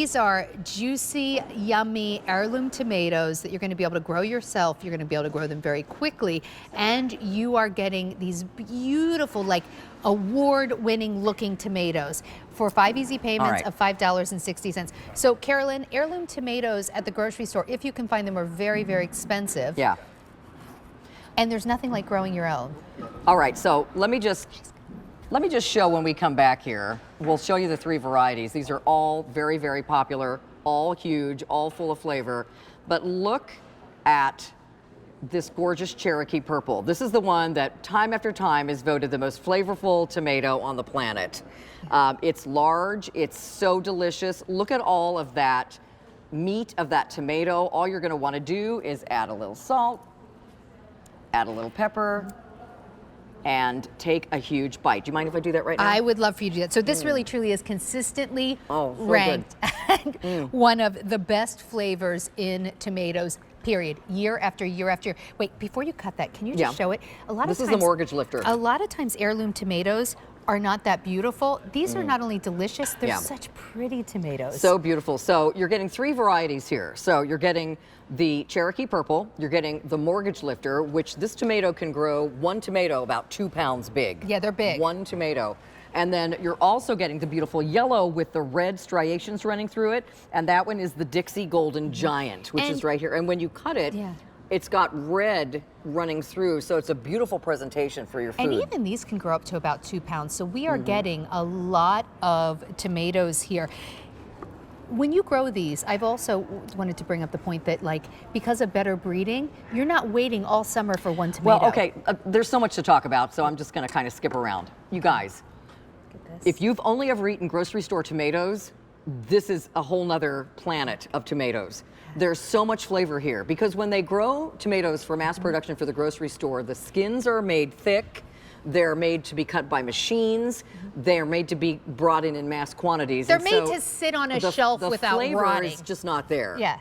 These are juicy, yummy heirloom tomatoes that you're going to be able to grow yourself. You're going to be able to grow them very quickly. And you are getting these beautiful, like award-winning looking tomatoes for 5 easy payments of $5.60. So Carolyn, heirloom tomatoes at the grocery store, if you can find them, are very, very expensive. Yeah. And there's nothing like growing your own. All right, so let me just show when we come back here. We'll show you the 3 varieties. These are all very, very popular, all huge, all full of flavor. But look at this gorgeous Cherokee Purple. This is the one that time after time is voted the most flavorful tomato on the planet. It's large, it's so delicious. Look at all of that meat of that tomato. All you're gonna wanna do is add a little salt, add a little pepper, and take a huge bite. Do you mind if I do that right now? I would love for you to do that. So this really truly is consistently ranked one of the best flavors in tomatoes, period, year after year after year. Wait, before you cut that, can you just show it? This is the mortgage lifter. A lot of times heirloom tomatoes are not that beautiful. These are not only delicious, they're such pretty tomatoes. So beautiful. So you're getting 3 varieties here. So you're getting the Cherokee Purple, you're getting the mortgage lifter, which this tomato can grow, 1 tomato about 2 pounds big. Yeah, they're big. 1 tomato. And then you're also getting the beautiful yellow with the red striations running through it. And that one is the Dixie Golden Giant, which is right here. And when you cut it, it's got red running through, so it's a beautiful presentation for your food. And even these can grow up to about 2 pounds. So we are getting a lot of tomatoes here. When you grow these, I've also wanted to bring up the point that, like, because of better breeding, you're not waiting all summer for 1 tomato. Well, okay, there's so much to talk about, so I'm just gonna kind of skip around. You guys, if you've only ever eaten grocery store tomatoes, this is a whole nother planet of tomatoes. There's so much flavor here because when they grow tomatoes for mass production for the grocery store, the skins are made thick. They're made to be cut by machines. They're made to be brought in mass quantities. They're made to sit on a shelf without rotting. The flavor is just not there. Yeah.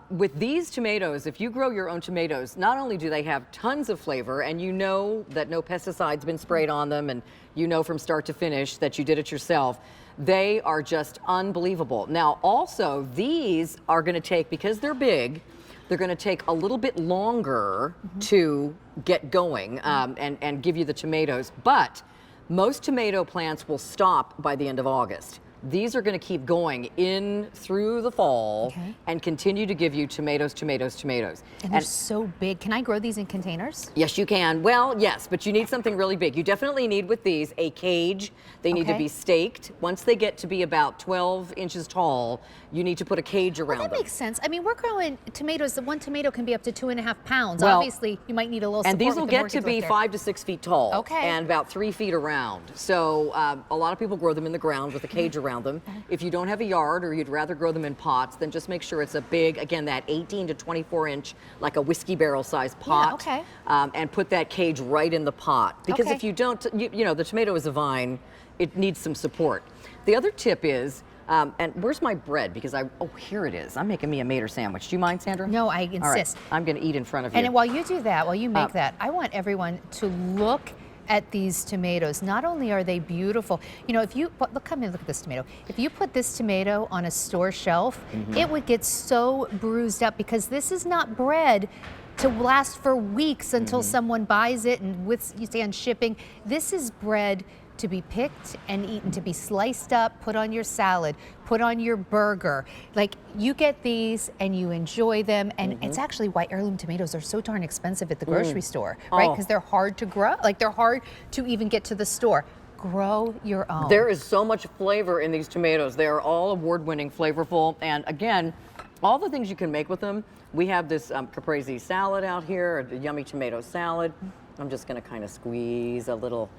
With these tomatoes, if you grow your own tomatoes, not only do they have tons of flavor, and you know that no pesticide's been sprayed on them, and you know from start to finish that you did it yourself, they are just unbelievable. Now, also, these are gonna take, because they're big, they're gonna take a little bit longer to get going and give you the tomatoes, but most tomato plants will stop by the end of August. These are going to keep going in through the fall and continue to give you tomatoes, tomatoes, tomatoes. And they're so big. Can I grow these in containers? Yes, you can. Well, yes, but you need something really big. You definitely need with these a cage. They need to be staked. Once they get to be about 12 inches tall, you need to put a cage around them. That makes sense. I mean, we're growing tomatoes. The 1 tomato can be up to 2.5 pounds. Well, obviously, you might need a little support. And these will with get to be 5 to 6 feet tall. And about 3 feet around. So a lot of people grow them in the ground with a cage around them. If you don't have a yard or you'd rather grow them in pots, then just make sure it's a big, again, that 18 to 24 inch, like a whiskey barrel size pot. And put that cage right in the pot. Because if you don't, you know, the tomato is a vine, it needs some support. The other tip is, and where's my bread? Because oh, here it is. I'm making me a mater sandwich. Do you mind, Sandra? No, I insist. All right. I'm gonna eat in front of you. And while you do that, while you make that, I want everyone to look at these tomatoes. Not only are they beautiful, you know, if you, come in, look at this tomato. If you put this tomato on a store shelf, it would get so bruised up because this is not bred to last for weeks until someone buys it and withstand shipping. This is bred to be picked and eaten, to be sliced up, put on your salad, put on your burger. Like, you get these and you enjoy them, and it's actually why heirloom tomatoes are so darn expensive at the grocery store, right? Because they're hard to grow, like they're hard to even get to the store. Grow your own. There is so much flavor in these tomatoes. They are all award-winning, flavorful, and again, all the things you can make with them. We have this caprese salad out here, a yummy tomato salad. I'm just gonna kind of squeeze a little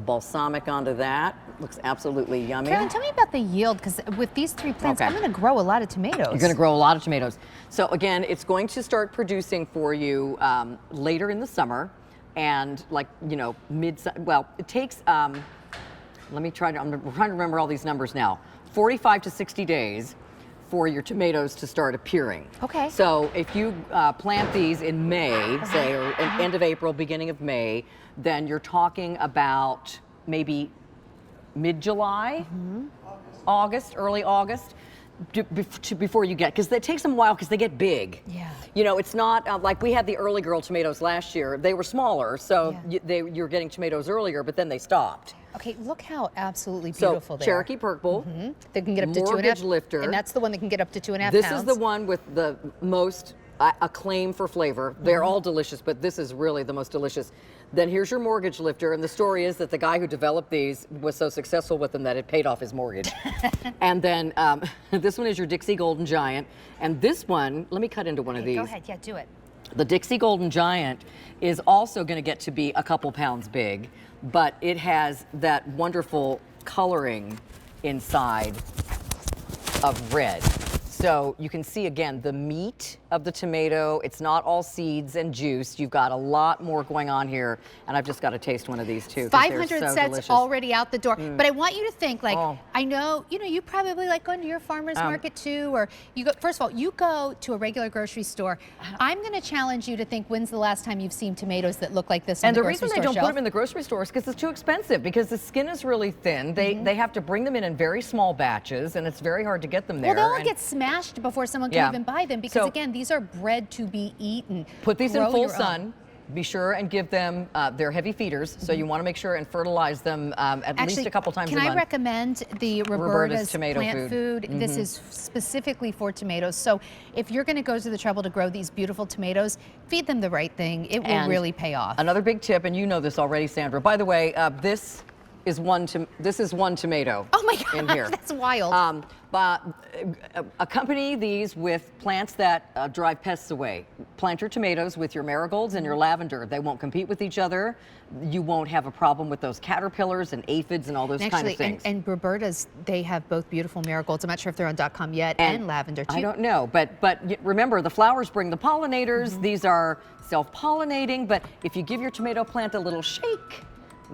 balsamic onto that. Looks absolutely yummy. Carolyn, tell me about the yield, because with these 3 plants, I'm going to grow a lot of tomatoes. You're going to grow a lot of tomatoes. So again, it's going to start producing for you later in the summer, and like, you know, well, it takes, I'm trying to remember all these numbers now, 45 to 60 days for your tomatoes to start appearing. So if you plant these in May, say, or end of April, beginning of May, then you're talking about maybe mid-July, August, early August. before you get, because it takes them a while because they get big. Yeah. You know, it's not like we had the early girl tomatoes last year. They were smaller, so Yeah. you're getting tomatoes earlier, but then they stopped. Okay, look how absolutely beautiful they are. Cherokee Purple. They can get up to 2.5. Mortgage lifter. And that's the one that can get up to 2.5 This pounds. is the one with the most acclaim for flavor. They're all delicious, but this is really the most delicious. Then here's your mortgage lifter, and the story is that the guy who developed these was so successful with them that it paid off his mortgage. And then this one is your Dixie Golden Giant, and this one, let me cut into one of these. Go ahead, yeah, do it. The Dixie Golden Giant is also going to get to be a couple pounds big, but it has that wonderful coloring inside of red. So you can see again the meat of the tomato. It's not all seeds and juice. You've got a lot more going on here, and I've just got to taste one of these too. 500 they're so sets delicious. already out the door. But I want you to think, like, Oh. I know, you probably like going to your farmer's market too, or you go, first of all, you go to a regular grocery store. I'm going to challenge you to think, when's the last time you've seen tomatoes that look like this on And the the grocery reason they store don't shelf? put them in the grocery store is because it's too expensive, because the skin is really thin. They have to bring them in very small batches, and it's very hard to get them there. Well, they'll all And get smashed before someone can Yeah. even buy them, because So- again, these are bred to be eaten. Put these in Grow full your own. sun. Be sure and give them, they're heavy feeders, so you want to make sure and fertilize them at least a couple times a month. Can I recommend the Roberta's Roberta's tomato plant food? This is specifically for tomatoes. So if you're going to go to the trouble to grow these beautiful tomatoes, feed them the right thing. It will And really pay off. Another big tip, and you know this already, Sandra. By the way, this is one tomato. Oh my in God, here. that's wild. But accompany these with plants that drive pests away. Plant your tomatoes with your marigolds and your lavender. They won't compete with each other. You won't have a problem with those caterpillars and aphids and all those kind of things. And Roberta's, they have both beautiful marigolds. I'm not sure if they're on .com yet, and lavender too. I don't know, but remember, the flowers bring the pollinators. These are self-pollinating, but if you give your tomato plant a little shake,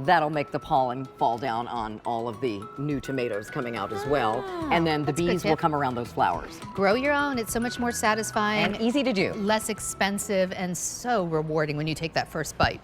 that'll make the pollen fall down on all of the new tomatoes coming out as well. And then the that's a good bees will tip. come around those flowers. Grow your own. It's so much more satisfying. And easy to do. Less expensive, and so rewarding when you take that first bite.